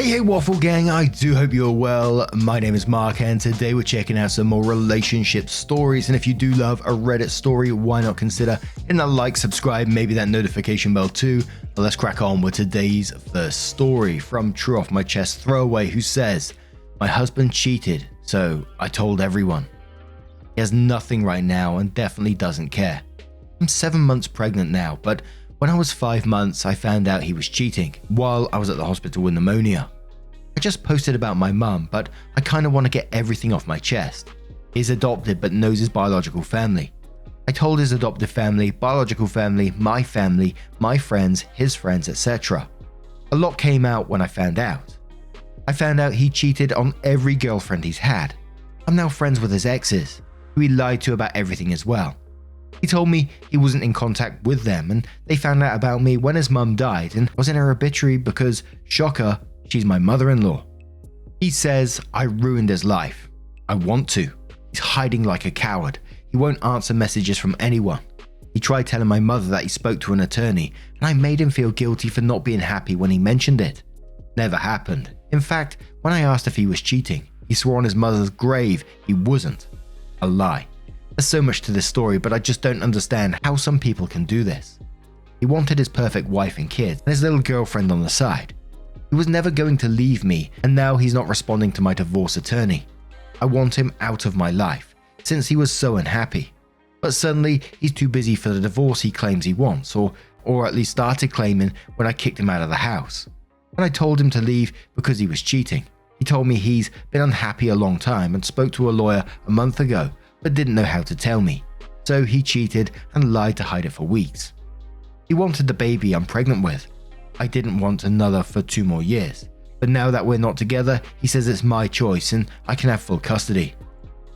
Hey Waffle Gang, I do hope you're well. My name is Mark and today we're checking out some more relationship stories, and if you do love a Reddit story, why not consider hitting that like, subscribe, maybe that notification bell too. But let's crack on with today's first story from True Off My Chest Throwaway, who says, my husband cheated, so I told everyone. He has nothing right now and definitely doesn't care. I'm 7 months pregnant now, but when I was 5 months, I found out he was cheating while I was at the hospital with pneumonia. I just posted about my mum, but I kind of want to get everything off my chest. He's adopted but knows his biological family. I told his adoptive family, biological family, my friends, his friends, etc. A lot came out when I found out. I found out he cheated on every girlfriend he's had. I'm now friends with his exes, who he lied to about everything as well. He told me he wasn't in contact with them, and they found out about me when his mum died and was in her obituary because, shocker, she's my mother-in-law. He says I ruined his life. I want to. He's hiding like a coward. He won't answer messages from anyone. He tried telling my mother that he spoke to an attorney, and I made him feel guilty for not being happy when he mentioned it. Never happened. In fact, when I asked if he was cheating, he swore on his mother's grave he wasn't. A lie. There's so much to this story, but I just don't understand how some people can do this. He wanted his perfect wife and kids, and his little girlfriend on the side. He was never going to leave me, and now he's not responding to my divorce attorney. I want him out of my life, since he was so unhappy. But suddenly, he's too busy for the divorce he claims he wants, or at least started claiming when I kicked him out of the house. When I told him to leave because he was cheating, he told me he's been unhappy a long time and spoke to a lawyer a month ago, but didn't know how to tell me. So he cheated and lied to hide it for weeks. He wanted the baby I'm pregnant with. I didn't want another for 2 more years, but now that we're not together, he says it's my choice and I can have full custody.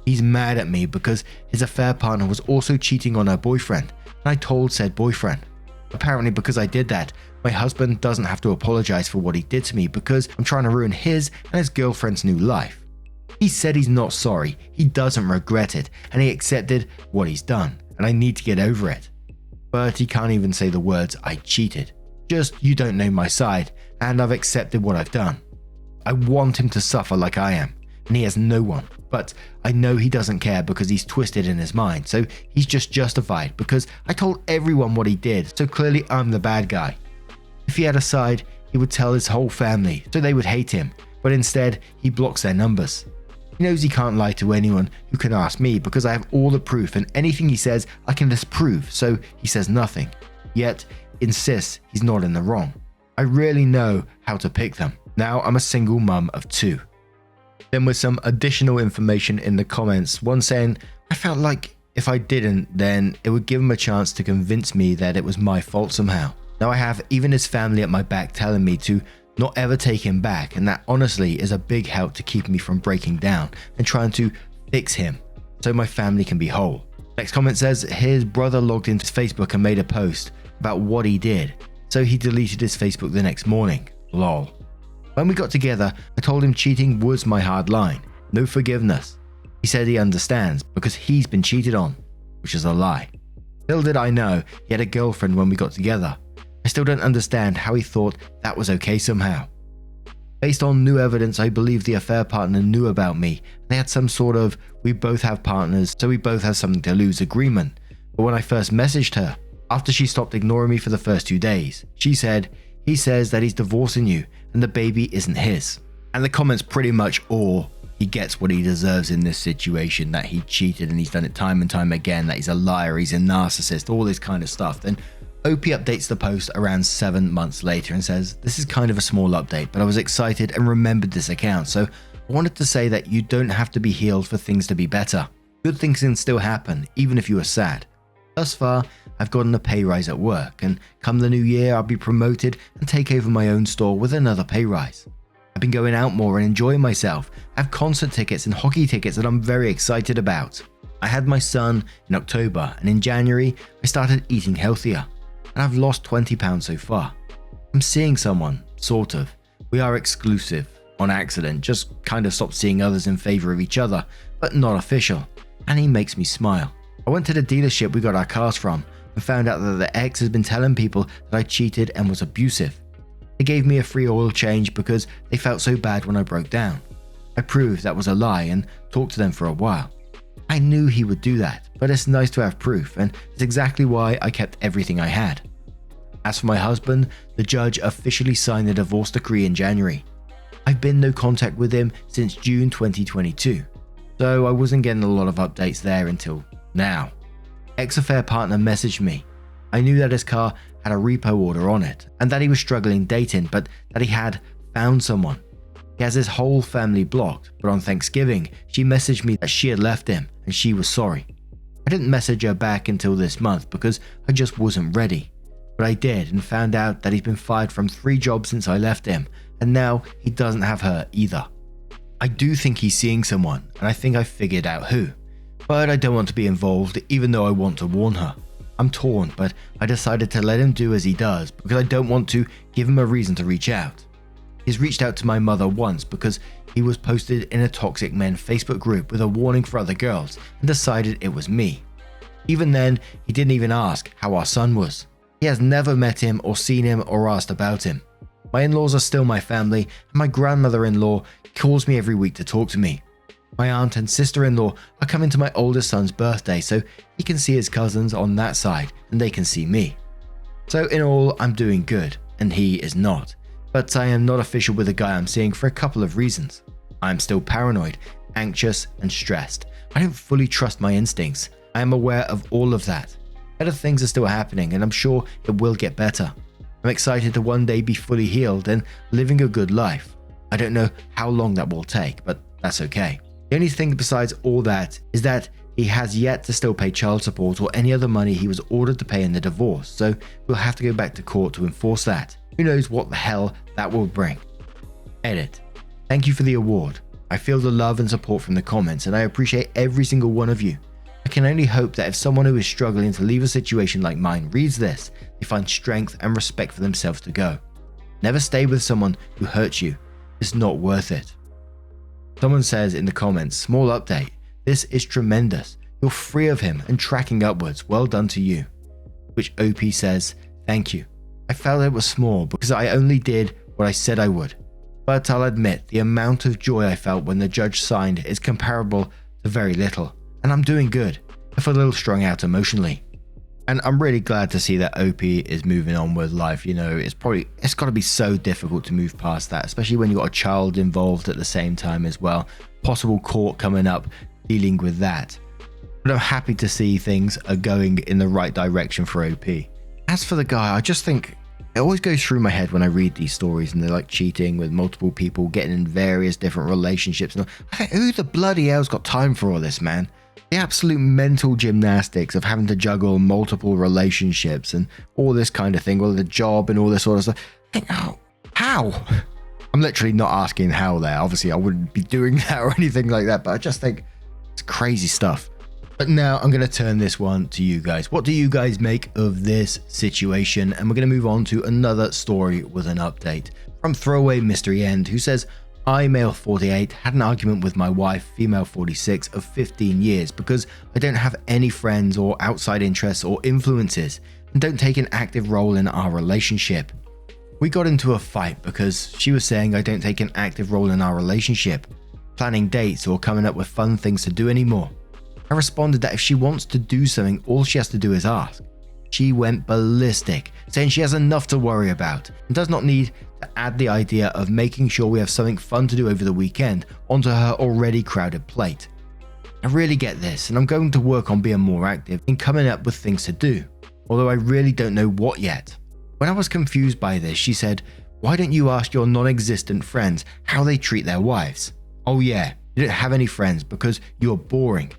He's mad at me because his affair partner was also cheating on her boyfriend, and I told said boyfriend. Apparently because I did that, my husband doesn't have to apologize for what he did to me because I'm trying to ruin his and his girlfriend's new life. He said he's not sorry, he doesn't regret it, and he accepted what he's done, and I need to get over it. But he can't even say the words I cheated. Just, you don't know my side, and I've accepted what I've done. I want him to suffer like I am, and he has no one, but I know he doesn't care because he's twisted in his mind, so he's just justified because I told everyone what he did, so clearly I'm the bad guy. If he had a side, he would tell his whole family, so they would hate him, but instead, he blocks their numbers. He knows he can't lie to anyone who can ask me because I have all the proof, and anything he says I can disprove, so he says nothing. Yet, insists he's not in the wrong. I really know how to pick them. Now I'm a single mum of 2. Then with some additional information in the comments, one saying, I felt like if I didn't, then it would give him a chance to convince me that it was my fault somehow. Now I have even his family at my back telling me to not ever take him back, and that honestly is a big help to keep me from breaking down and trying to fix him so my family can be whole. Next comment says his brother logged into his Facebook and made a post about what he did, so he deleted his Facebook the next morning. Lol. When we got together, I told him cheating was my hard line. No forgiveness. He said he understands because he's been cheated on, which is a lie. Little did I know he had a girlfriend when we got together. I still don't understand how he thought that was okay somehow. Based on new evidence, I believe the affair partner knew about me. They had some sort of we both have partners, so we both have something to lose agreement. But when I first messaged her, after she stopped ignoring me for the first 2 days, she said, he says that he's divorcing you and the baby isn't his. And the comments pretty much all, he gets what he deserves in this situation, that he cheated and he's done it time and time again, that he's a liar, he's a narcissist, all this kind of stuff. Then OP updates the post around 7 months later and says, this is kind of a small update, but I was excited and remembered this account, so I wanted to say that you don't have to be healed for things to be better. Good things can still happen, even if you are sad. Thus far, I've gotten a pay rise at work, and come the new year, I'll be promoted and take over my own store with another pay rise. I've been going out more and enjoying myself. I have concert tickets and hockey tickets that I'm very excited about. I had my son in October, and in January, I started eating healthier, and I've lost 20 pounds so far. I'm seeing someone, sort of. We are exclusive, on accident, just kind of stopped seeing others in favor of each other, but not official, and he makes me smile. I went to the dealership we got our cars from and found out that the ex has been telling people that I cheated and was abusive. They gave me a free oil change because they felt so bad when I broke down. I proved that was a lie and talked to them for a while. I knew he would do that, but it's nice to have proof, and it's exactly why I kept everything I had. As for my husband, the judge officially signed the divorce decree in January. I've been in no contact with him since June 2022, so I wasn't getting a lot of updates there until now. Ex-affair partner messaged me. I knew that his car had a repo order on it, and that he was struggling dating, but that he had found someone. He has his whole family blocked, but on Thanksgiving, she messaged me that she had left him and she was sorry. I didn't message her back until this month because I just wasn't ready. But I did and found out that he's been fired from 3 jobs since I left him, and now he doesn't have her either. I do think he's seeing someone, and I think I figured out who. But I don't want to be involved even though I want to warn her. I'm torn, but I decided to let him do as he does because I don't want to give him a reason to reach out. He's reached out to my mother once because he was posted in a Toxic Men Facebook group with a warning for other girls and decided it was me. Even then, he didn't even ask how our son was. He has never met him or seen him or asked about him. My in-laws are still my family, and my grandmother-in-law calls me every week to talk to me. My aunt and sister-in-law are coming to my oldest son's birthday so he can see his cousins on that side and they can see me. So in all, I'm doing good, and he is not. But I am not official with the guy I'm seeing for a couple of reasons. I am still paranoid, anxious, and stressed. I don't fully trust my instincts. I am aware of all of that. Better things are still happening, and I'm sure it will get better. I'm excited to one day be fully healed and living a good life. I don't know how long that will take, but that's okay. The only thing besides all that is that he has yet to still pay child support or any other money he was ordered to pay in the divorce, so we'll have to go back to court to enforce that. Who knows what the hell that will bring. Edit. Thank you for the award. I feel the love and support from the comments, and I appreciate every single one of you. I can only hope that if someone who is struggling to leave a situation like mine reads this, they find strength and respect for themselves to go. Never stay with someone who hurts you. It's not worth it. Someone says in the comments, small update, this is tremendous. You're free of him and tracking upwards. Well done to you. Which OP says, thank you. I felt it was small because I only did what I said I would. But I'll admit the amount of joy I felt when the judge signed is comparable to very little. And I'm doing good, if a little strung out emotionally. And I'm really glad to see that OP is moving on with life. You know, it's got to be so difficult to move past that, especially when you've got a child involved at the same time as well. Possible court coming up, dealing with that. But I'm happy to see things are going in the right direction for OP. As for the guy, I just think it always goes through my head when I read these stories and they're like cheating with multiple people, getting in various different relationships. And I think, who the bloody hell's got time for all this, man? The absolute mental gymnastics of having to juggle multiple relationships and all this kind of thing, well, the job and all this sort of stuff. I think, oh, how? I'm literally not asking how there. Obviously, I wouldn't be doing that or anything like that, but I just think it's crazy stuff. But now I'm going to turn this one to you guys. What do you guys make of this situation? And we're going to move on to another story with an update from Throwaway Mystery End, who says, I, male 48, had an argument with my wife, female 46, of 15 years because I don't have any friends or outside interests or influences and don't take an active role in our relationship. We got into a fight because she was saying I don't take an active role in our relationship, planning dates or coming up with fun things to do anymore. I responded that if she wants to do something, all she has to do is ask. She went ballistic, saying she has enough to worry about and does not need to add the idea of making sure we have something fun to do over the weekend onto her already crowded plate. I really get this, and I'm going to work on being more active in coming up with things to do, although I really don't know what yet. When I was confused by this, she said, why don't you ask your non-existent friends how they treat their wives? Oh yeah, you don't have any friends because you're boring.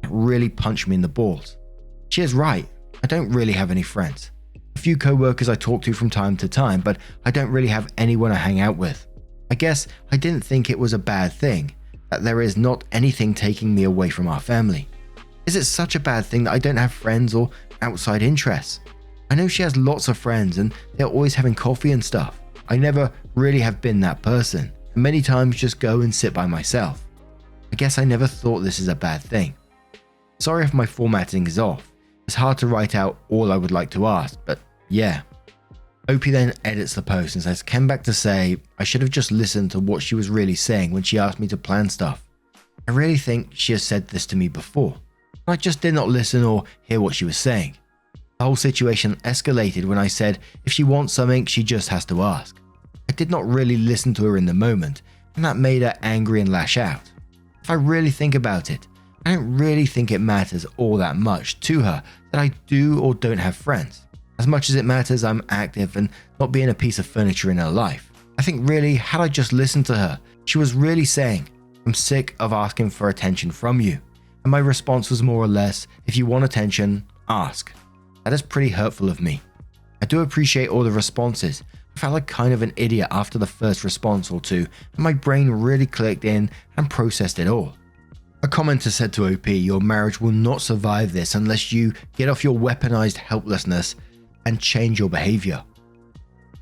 That really punched me in the balls. She is right, I don't really have any friends. A few co-workers I talk to from time to time, but I don't really have anyone I hang out with. I guess I didn't think it was a bad thing, that there is not anything taking me away from our family. Is it such a bad thing that I don't have friends or outside interests? I know she has lots of friends and they're always having coffee and stuff. I never really have been that person, and many times just go and sit by myself. I guess I never thought this is a bad thing. Sorry if my formatting is off. It's hard to write out all I would like to ask, but yeah. OP then edits the post and says, "Came back to say I should have just listened to what she was really saying when she asked me to plan stuff. I really think she has said this to me before. I just did not listen or hear what she was saying. The whole situation escalated when I said if she wants something, she just has to ask. I did not really listen to her in the moment, and that made her angry and lash out. If I really think about it, I don't really think it matters all that much to her that I do or don't have friends. As much as it matters I'm active and not being a piece of furniture in her life. I think really, had I just listened to her, she was really saying, I'm sick of asking for attention from you. And my response was more or less, if you want attention, ask. That is pretty hurtful of me. I do appreciate all the responses. I felt like kind of an idiot after the first response or two, and my brain really clicked in and processed it all. A commenter said to OP, your marriage will not survive this unless you get off your weaponized helplessness and change your behavior.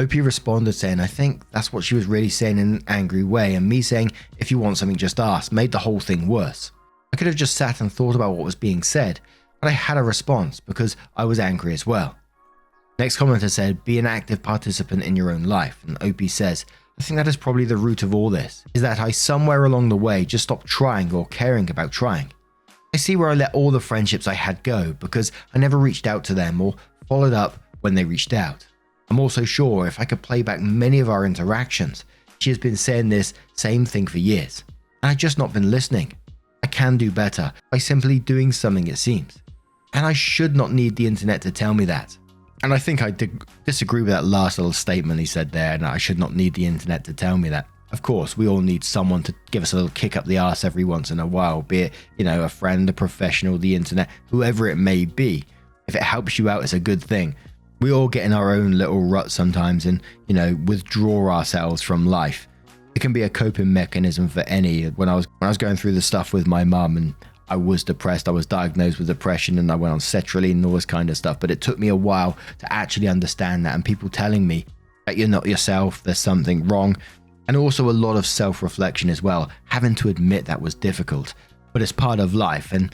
OP responded saying, I think that's what she was really saying in an angry way, and me saying, if you want something just ask, made the whole thing worse. I could have just sat and thought about what was being said, but I had a response because I was angry as well. Next commenter said, be an active participant in your own life, and OP says, I think that is probably the root of all this, is that I somewhere along the way just stopped trying or caring about trying. I see where I let all the friendships I had go because I never reached out to them or followed up when they reached out. I'm also sure if I could play back many of our interactions, she has been saying this same thing for years, and I've just not been listening. I can do better by simply doing something, it seems. And I should not need the internet to tell me that. And I think I disagree with that last little statement he said there, and I should not need the internet to tell me that. Of course, we all need someone to give us a little kick up the arse every once in a while, be it, a friend, a professional, the internet, whoever it may be. If it helps you out, it's a good thing. We all get in our own little rut sometimes and, withdraw ourselves from life. It can be a coping mechanism for any. When I was going through the stuff with my mum and I was depressed, I was diagnosed with depression and I went on sertraline and all this kind of stuff. But it took me a while to actually understand that, and people telling me that you're not yourself, there's something wrong. And also a lot of self-reflection as well. Having to admit that was difficult, but it's part of life. And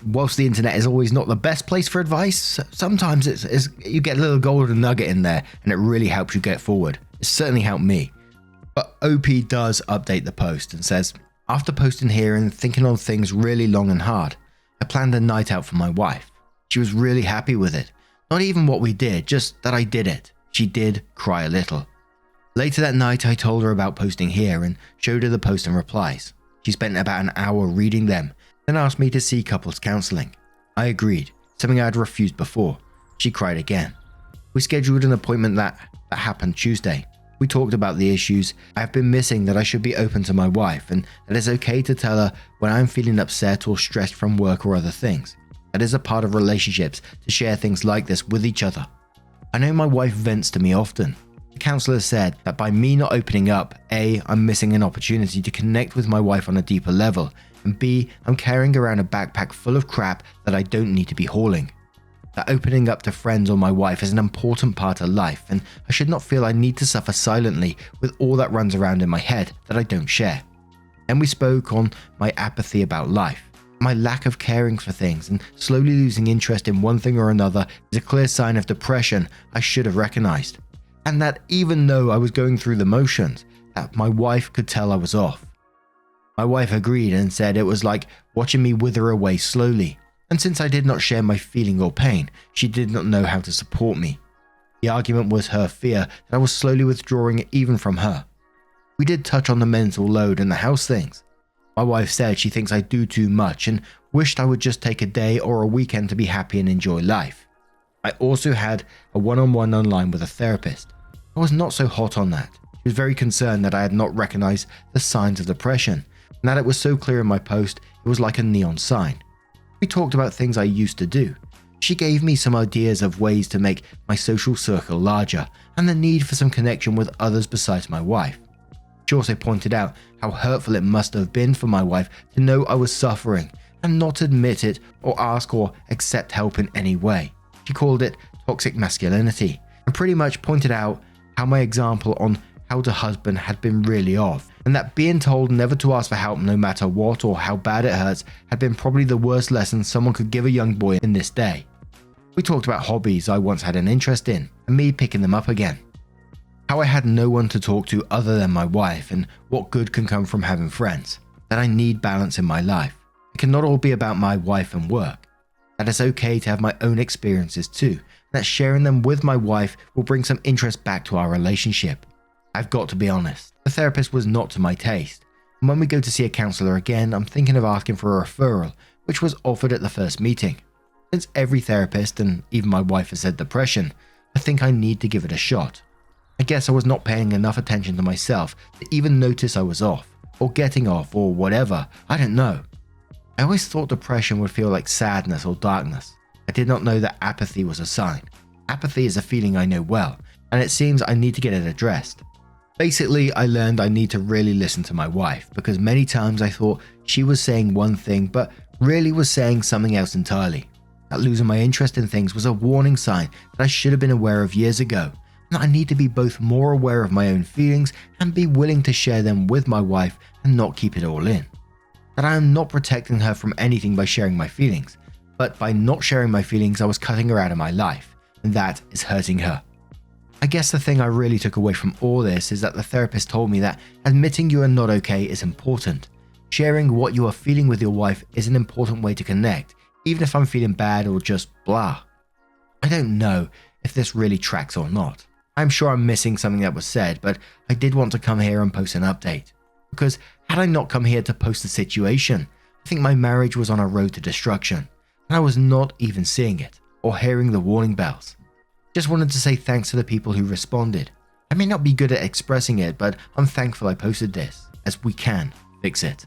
whilst the internet is always not the best place for advice, sometimes it's you get a little golden nugget in there and it really helps you get forward. It certainly helped me. But OP does update the post and says, after posting here and thinking on things really long and hard, I planned a night out for my wife. She was really happy with it. Not even what we did, just that I did it. She did cry a little. Later that night, I told her about posting here and showed her the post and replies. She spent about an hour reading them, then asked me to see couples counseling. I agreed, something I had refused before. She cried again. We scheduled an appointment that happened Tuesday. We talked about the issues I have been missing, that I should be open to my wife, and that it's okay to tell her when I'm feeling upset or stressed from work or other things. That is a part of relationships to share things like this with each other. I know my wife vents to me often. The counsellor said that by me not opening up, A, I'm missing an opportunity to connect with my wife on a deeper level, and B, I'm carrying around a backpack full of crap that I don't need to be hauling. That opening up to friends or my wife is an important part of life, and I should not feel I need to suffer silently with all that runs around in my head that I don't share. Then we spoke on my apathy about life. My lack of caring for things and slowly losing interest in one thing or another is a clear sign of depression I should have recognized. And that even though I was going through the motions, that my wife could tell I was off. My wife agreed and said it was like watching me wither away slowly. And since I did not share my feeling or pain, she did not know how to support me. The argument was her fear that I was slowly withdrawing even from her. We did touch on the mental load and the house things. My wife said she thinks I do too much and wished I would just take a day or a weekend to be happy and enjoy life. I also had a one-on-one online with a therapist. I was not so hot on that. She was very concerned that I had not recognized the signs of depression, and that it was so clear in my post it was like a neon sign. We talked about things I used to do. She gave me some ideas of ways to make my social circle larger and the need for some connection with others besides my wife. She also pointed out how hurtful it must have been for my wife to know I was suffering and not admit it or ask or accept help in any way. She called it toxic masculinity and pretty much pointed out how my example on how to husband had been really off, and that being told never to ask for help no matter what or how bad it hurts had been probably the worst lesson someone could give a young boy in this day. We talked about hobbies I once had an interest in, and me picking them up again. How I had no one to talk to other than my wife, and what good can come from having friends. That I need balance in my life. It cannot all be about my wife and work. That it's okay to have my own experiences too. That sharing them with my wife will bring some interest back to our relationship. I've got to be honest, the therapist was not to my taste. And when we go to see a counsellor again, I'm thinking of asking for a referral, which was offered at the first meeting. Since every therapist, and even my wife, has said depression, I think I need to give it a shot. I guess I was not paying enough attention to myself to even notice I was off, or getting off, or whatever, I don't know. I always thought depression would feel like sadness or darkness. I did not know that apathy was a sign. Apathy is a feeling I know well, and it seems I need to get it addressed. Basically, I learned I need to really listen to my wife, because many times I thought she was saying one thing, but really was saying something else entirely. That losing my interest in things was a warning sign that I should have been aware of years ago, and I need to be both more aware of my own feelings and be willing to share them with my wife and not keep it all in. That I am not protecting her from anything by sharing my feelings, but by not sharing my feelings I was cutting her out of my life, and that is hurting her. I guess the thing I really took away from all this is that the therapist told me that admitting you are not okay is important. Sharing what you are feeling with your wife is an important way to connect, even if I'm feeling bad or just blah. I don't know if this really tracks or not. I'm sure I'm missing something that was said, but I did want to come here and post an update. Because had I not come here to post the situation, I think my marriage was on a road to destruction, and I was not even seeing it, or hearing the warning bells. Just wanted to say thanks to the people who responded. I may not be good at expressing it, but I'm thankful I posted this, as we can fix it.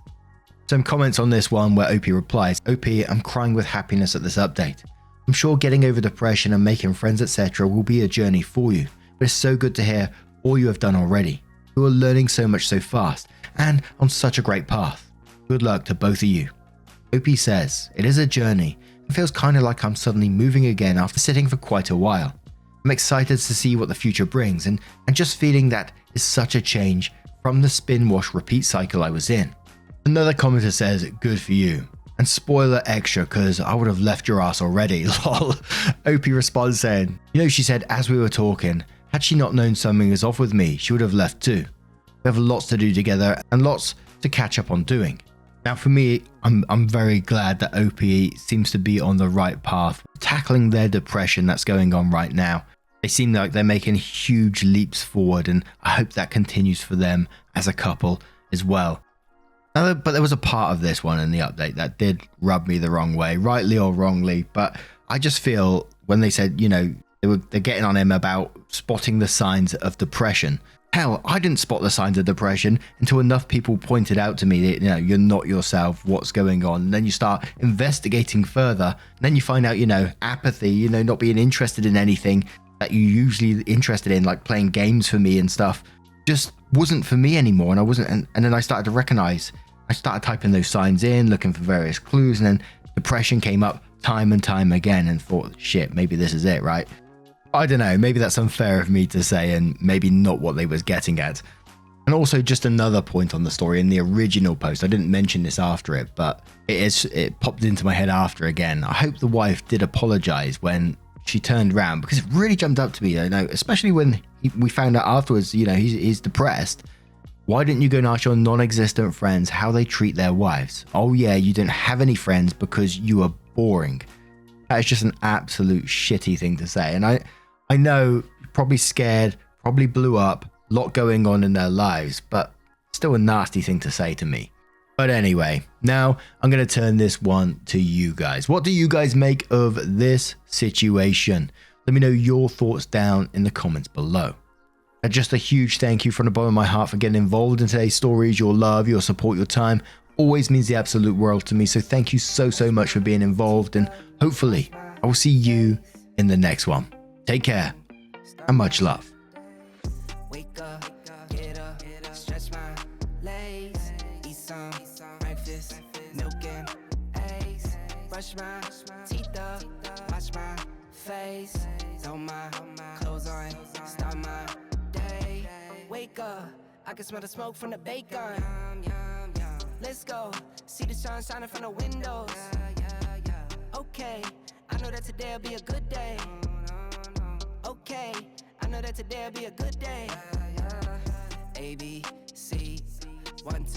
Some comments on this one where OP replies, OP, I'm crying with happiness at this update. I'm sure getting over depression and making friends etc. will be a journey for you, but it's so good to hear all you have done already. You are learning so much so fast, and on such a great path. Good luck to both of you. OP says, it is a journey, and feels kind of like I'm suddenly moving again after sitting for quite a while. I'm excited to see what the future brings, and just feeling that is such a change from the spin wash repeat cycle I was in. Another commenter says, good for you. And spoiler extra, cause I would have left your ass already, lol. OP responds saying, she said as we were talking, had she not known something was off with me, she would have left too. We have lots to do together and lots to catch up on doing. Now for me, I'm very glad that OP seems to be on the right path, tackling their depression that's going on right now. They seem like they're making huge leaps forward, and I hope that continues for them as a couple as well. But there was a part of this one in the update that did rub me the wrong way, rightly or wrongly, but I just feel when they said, they're getting on him about spotting the signs of depression. Hell, I didn't spot the signs of depression until enough people pointed out to me that, you're not yourself, what's going on. And then you start investigating further. And then you find out, apathy, not being interested in anything that you're usually interested in, like playing games for me and stuff, just wasn't for me anymore. And I wasn't, and then I started to recognize, I started typing those signs in, looking for various clues, and then depression came up time and time again and thought, shit, maybe this is it, right? I don't know, maybe that's unfair of me to say and maybe not what they was getting at. And also just another point on the story in the original post, I didn't mention this after it, but it popped into my head after again. I hope the wife did apologize when she turned around, because it really jumped up to me, especially when we found out afterwards, he's depressed. Why didn't you go and ask your non-existent friends how they treat their wives? Oh yeah, you don't have any friends because you are boring. That is just an absolute shitty thing to say. And I know, probably scared, probably blew up, a lot going on in their lives, but still a nasty thing to say to me. But anyway, now I'm going to turn this one to you guys. What do you guys make of this situation? Let me know your thoughts down in the comments below. And just a huge thank you from the bottom of my heart for getting involved in today's stories. Your love, your support, your time always means the absolute world to me. So thank you so much for being involved, and hopefully I will see you in the next one. Take care and much love. Wake up, get up, stretch my legs, eat some breakfast, milk and eggs, brush my teeth up, wash my face, throw my clothes on, start my day. Wake up, I can smell the smoke from the bacon. Let's go, see the sun shining from the windows. Okay, I know that today'll be a good day. Okay, I know that today'll be a good day. A, B,